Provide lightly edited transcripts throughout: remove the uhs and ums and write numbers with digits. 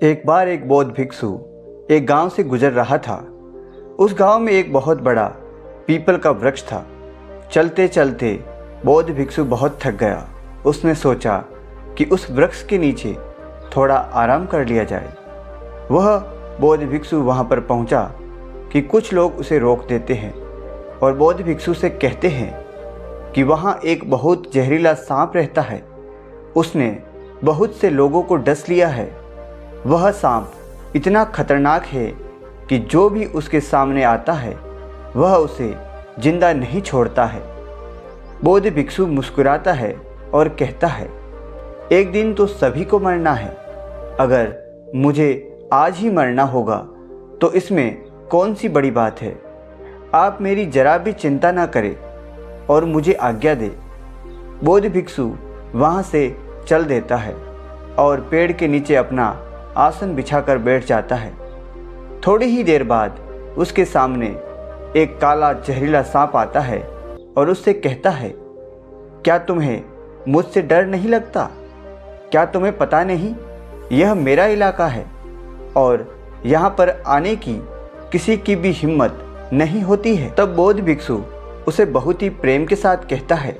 एक बार एक बौद्ध भिक्षु एक गांव से गुजर रहा था। उस गांव में एक बहुत बड़ा पीपल का वृक्ष था। चलते चलते बौद्ध भिक्षु बहुत थक गया। उसने सोचा कि उस वृक्ष के नीचे थोड़ा आराम कर लिया जाए। वह बौद्ध भिक्षु वहां पर पहुंचा कि कुछ लोग उसे रोक देते हैं और बौद्ध भिक्षु से कहते हैं कि वहां एक बहुत जहरीला सांप रहता है। उसने बहुत से लोगों को डस लिया है। वह सांप इतना खतरनाक है कि जो भी उसके सामने आता है वह उसे जिंदा नहीं छोड़ता है। बौद्ध भिक्षु मुस्कुराता है और कहता है, एक दिन तो सभी को मरना है। अगर मुझे आज ही मरना होगा तो इसमें कौन सी बड़ी बात है। आप मेरी जरा भी चिंता ना करें और मुझे आज्ञा दे। बौद्ध भिक्षु वहाँ से चल देता है और पेड़ के नीचे अपना आसन बिछाकर बैठ जाता है। थोड़ी ही देर बाद उसके सामने एक काला जहरीला सांप आता है और उससे कहता है, क्या तुम्हें मुझसे डर नहीं लगता? क्या तुम्हें पता नहीं यह मेरा इलाका है और यहाँ पर आने की किसी की भी हिम्मत नहीं होती है। तब बौद्ध भिक्षु उसे बहुत ही प्रेम के साथ कहता है,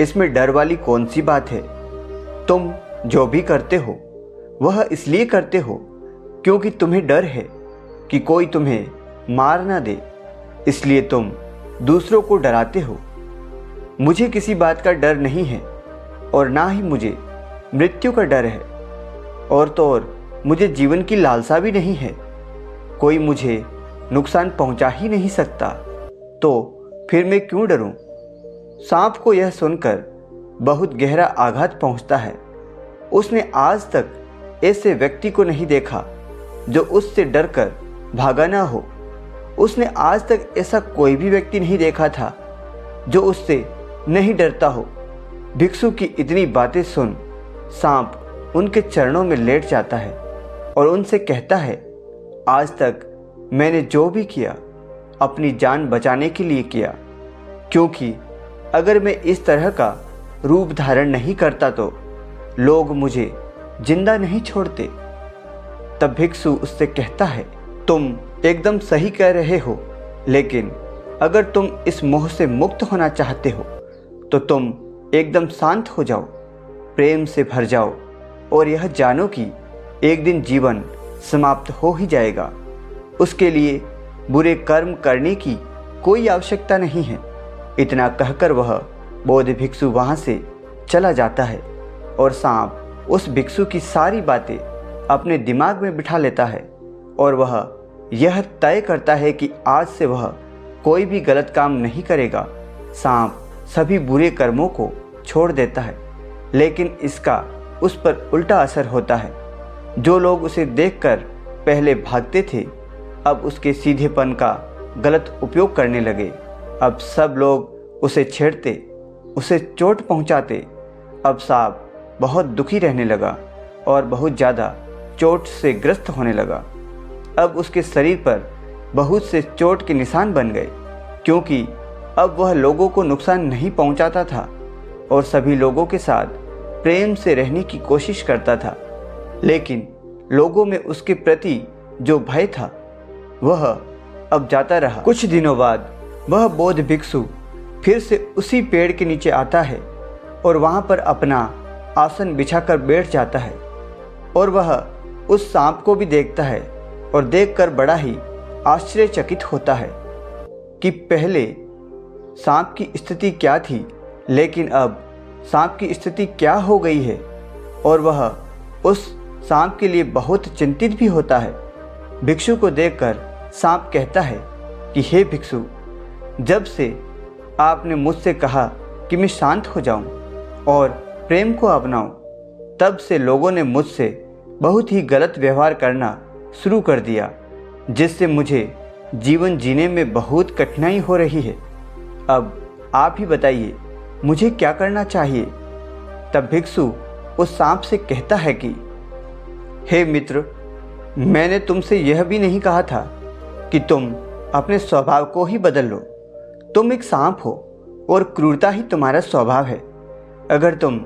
इसमें डर वाली कौन सी बात है। तुम जो भी करते हो वह इसलिए करते हो क्योंकि तुम्हें डर है कि कोई तुम्हें मार ना दे, इसलिए तुम दूसरों को डराते हो। मुझे किसी बात का डर नहीं है और ना ही मुझे मृत्यु का डर है, और तो और मुझे जीवन की लालसा भी नहीं है। कोई मुझे नुकसान पहुंचा ही नहीं सकता, तो फिर मैं क्यों डरूं? सांप को यह सुनकर बहुत गहरा आघात पहुंचता है। उसने आज तक ऐसे व्यक्ति को नहीं देखा जो उससे डरकर भागा ना हो। उसने आज तक ऐसा कोई भी व्यक्ति नहीं देखा था जो उससे नहीं डरता हो। भिक्षु की इतनी बातें सुन सांप उनके चरणों में लेट जाता है और उनसे कहता है, आज तक मैंने जो भी किया अपनी जान बचाने के लिए किया, क्योंकि अगर मैं इस तरह का रूप धारण नहीं करता तो लोग मुझे जिंदा नहीं छोड़ते। तब भिक्षु उससे कहता है, तुम एकदम सही कह रहे हो, लेकिन अगर तुम इस मोह से मुक्त होना चाहते हो तो तुम एकदम शांत हो जाओ, प्रेम से भर जाओ और यह जानो कि एक दिन जीवन समाप्त हो ही जाएगा। उसके लिए बुरे कर्म करने की कोई आवश्यकता नहीं है। इतना कहकर वह बौद्ध भिक्षु वहाँ से चला जाता है और सांप उस भिक्षु की सारी बातें अपने दिमाग में बिठा लेता है और वह यह तय करता है कि आज से वह कोई भी गलत काम नहीं करेगा। सांप सभी बुरे कर्मों को छोड़ देता है, लेकिन इसका उस पर उल्टा असर होता है। जो लोग उसे देखकर पहले भागते थे अब उसके सीधेपन का गलत उपयोग करने लगे। अब सब लोग उसे छेड़ते, उसे चोट पहुंचाते। अब सांप बहुत दुखी रहने लगा और बहुत ज़्यादा चोट से ग्रस्त होने लगा। अब उसके शरीर पर बहुत से चोट के निशान बन गए, क्योंकि अब वह लोगों को नुकसान नहीं पहुंचाता था और सभी लोगों के साथ प्रेम से रहने की कोशिश करता था। लेकिन लोगों में उसके प्रति जो भय था वह अब जाता रहा। कुछ दिनों बाद वह बौद्ध भिक्षु फिर से उसी पेड़ के नीचे आता है और वहाँ पर अपना आसन बिछाकर बैठ जाता है और वह उस सांप को भी देखता है और देखकर बड़ा ही आश्चर्यचकित होता है कि पहले सांप की स्थिति क्या थी, लेकिन अब सांप की स्थिति क्या हो गई है। और वह उस सांप के लिए बहुत चिंतित भी होता है। भिक्षु को देखकर सांप कहता है कि हे भिक्षु, जब से आपने मुझसे कहा कि मैं शांत हो जाऊं और प्रेम को अपनाऊं, तब से लोगों ने मुझसे बहुत ही गलत व्यवहार करना शुरू कर दिया, जिससे मुझे जीवन जीने में बहुत कठिनाई हो रही है। अब आप ही बताइए मुझे क्या करना चाहिए। तब भिक्षु उस सांप से कहता है कि हे मित्र, मैंने तुमसे यह भी नहीं कहा था कि तुम अपने स्वभाव को ही बदल लो। तुम एक सांप हो और क्रूरता ही तुम्हारा स्वभाव है। अगर तुम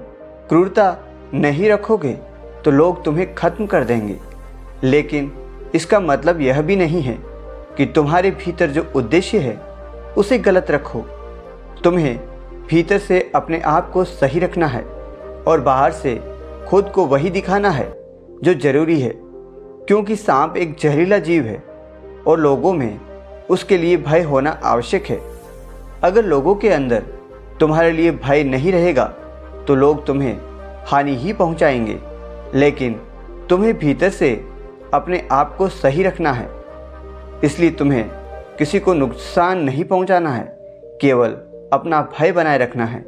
क्रूरता नहीं रखोगे तो लोग तुम्हें खत्म कर देंगे। लेकिन इसका मतलब यह भी नहीं है कि तुम्हारे भीतर जो उद्देश्य है उसे गलत रखो। तुम्हें भीतर से अपने आप को सही रखना है और बाहर से खुद को वही दिखाना है जो ज़रूरी है, क्योंकि सांप एक जहरीला जीव है और लोगों में उसके लिए भय होना आवश्यक है। अगर लोगों के अंदर तुम्हारे लिए भय नहीं रहेगा तो लोग तुम्हें हानि ही पहुंचाएंगे, लेकिन तुम्हें भीतर से अपने आप को सही रखना है। इसलिए तुम्हें किसी को नुकसान नहीं पहुंचाना है, केवल अपना भय बनाए रखना है।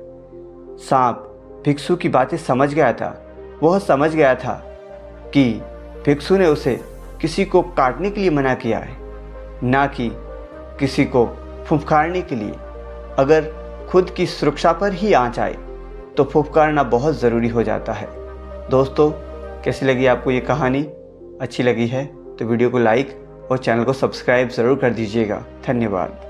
सांप भिक्षु की बातें समझ गया था। वह समझ गया था कि भिक्षु ने उसे किसी को काटने के लिए मना किया है, ना कि किसी को फुफकारने के लिए। अगर खुद की सुरक्षा पर ही आँच आए तो फुफकारना बहुत ज़रूरी हो जाता है। दोस्तों, कैसी लगी आपको ये कहानी? अच्छी लगी है तो वीडियो को लाइक और चैनल को सब्सक्राइब ज़रूर कर दीजिएगा। धन्यवाद।